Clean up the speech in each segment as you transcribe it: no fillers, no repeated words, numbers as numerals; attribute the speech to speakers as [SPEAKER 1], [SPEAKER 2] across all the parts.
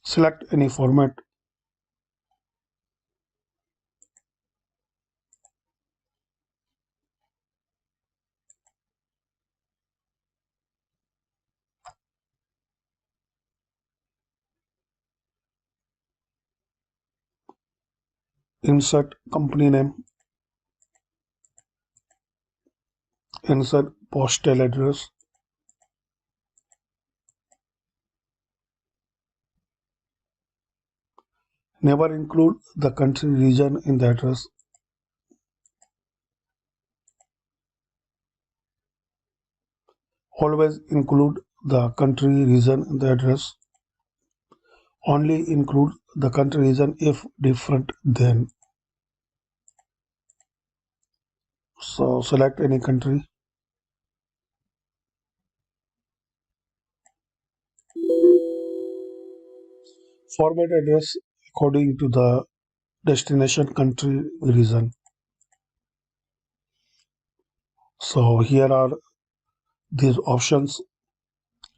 [SPEAKER 1] Select any format. Insert company name. Insert postal address. Never include the country region in the address. Always include the country region in the address. Only include the country region if different than. So select any country. Format address according to the destination country region. So here are these options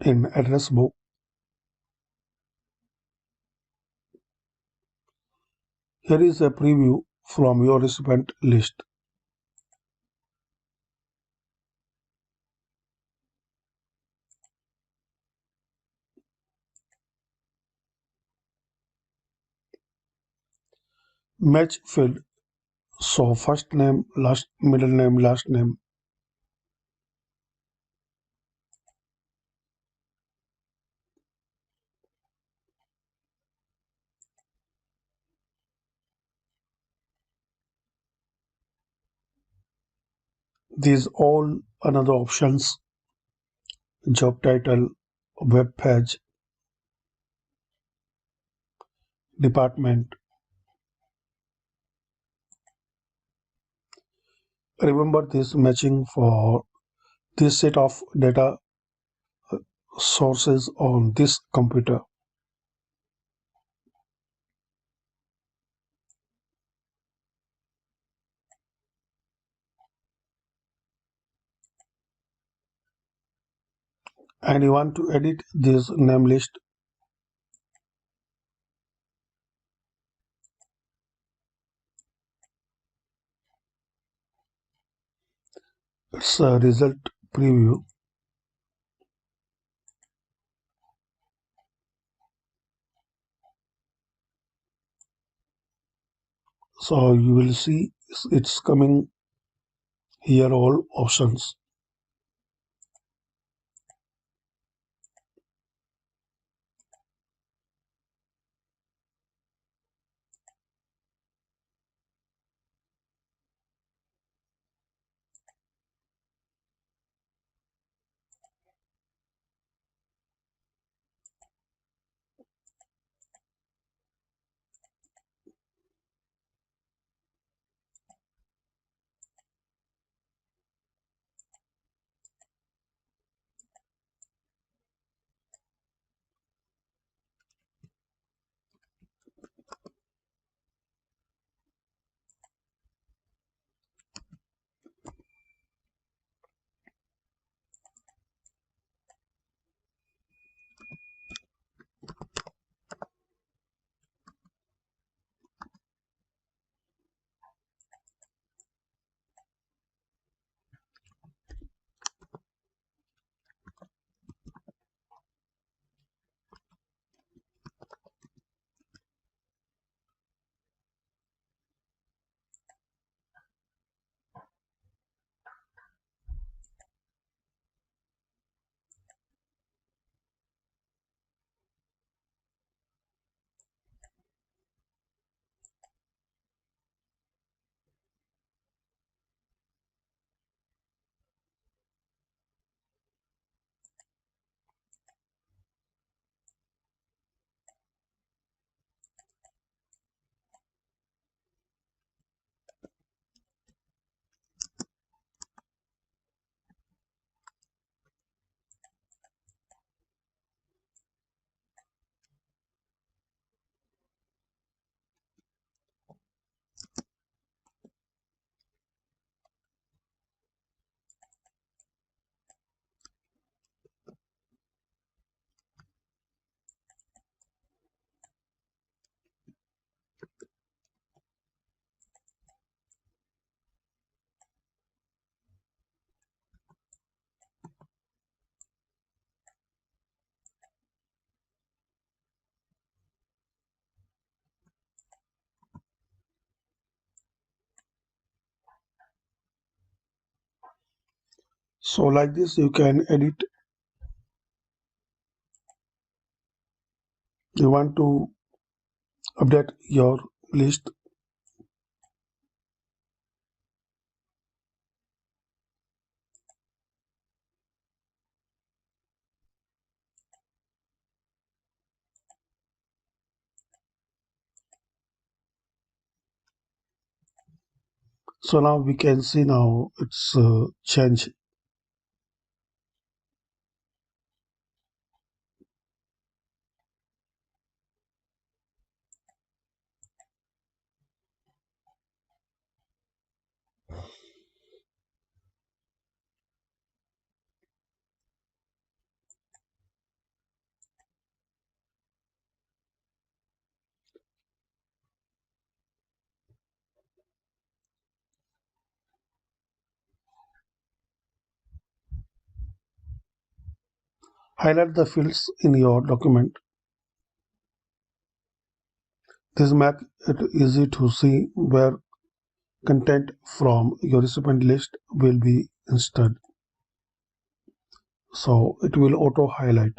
[SPEAKER 1] in address book. Here is a preview from your recipient list. Match field. So first name, last middle name, last name. These all another options. Job title, web page, department. Remember this matching for this set of data sources on this computer. And you want to edit this name list. It's a result preview. So you will see it's coming here all options. So like this you can edit. You want to update your list. So now we can see now it's changed. Highlight the fields in your document. This makes it easy to see where content from your recipient list will be instead. So it will auto highlight.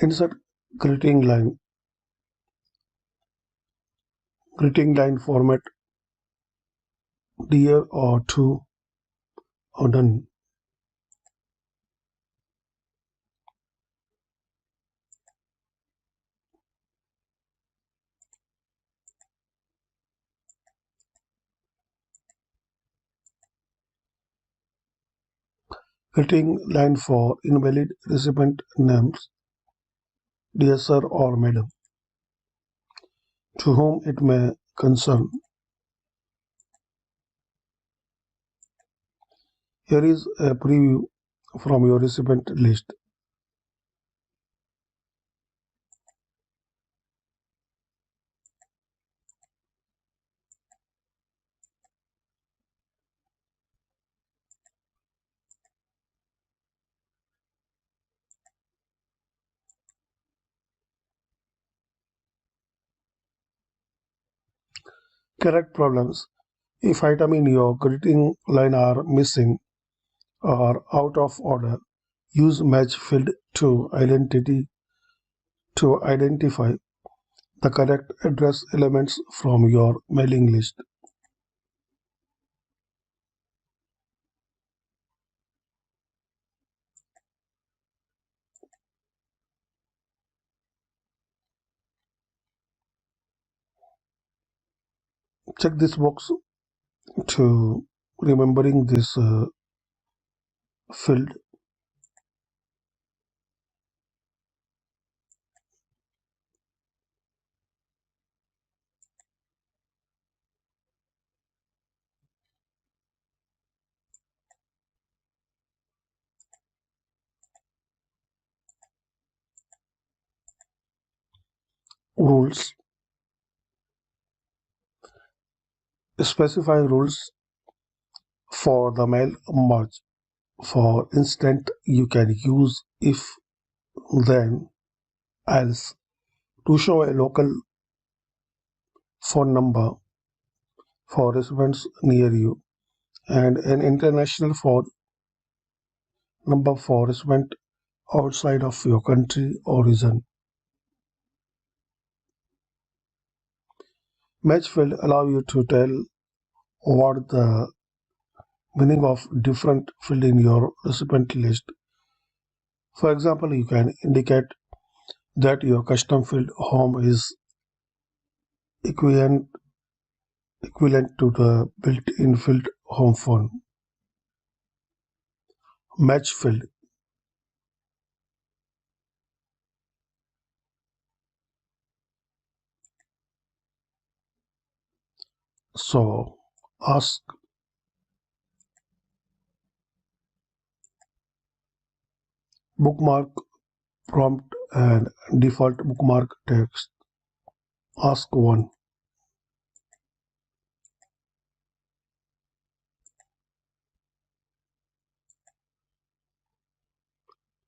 [SPEAKER 1] Insert greeting line. Greeting line format dear or to or done. Greeting line for invalid recipient names dear sir or madam to whom it may concern. Here is a preview from your recipient list. Correct problems. If items in your greeting line are missing or out of order, use match field to identify the correct address elements from your mailing list. Check this box to remembering this field. Rules. Specify rules for the mail merge. For instance, you can use if, then, else to show a local phone number for residents near you and an international phone number for residents outside of your country or region. Match field allow you to tell what the meaning of different field in your recipient list. For example, you can indicate that your custom field home is equivalent equivalent to the built-in field home phone. Match field. So ask bookmark prompt and default bookmark text. Ask 1.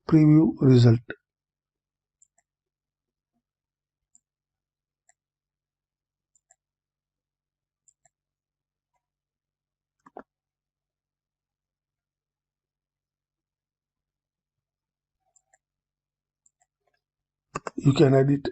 [SPEAKER 1] Preview result. You can edit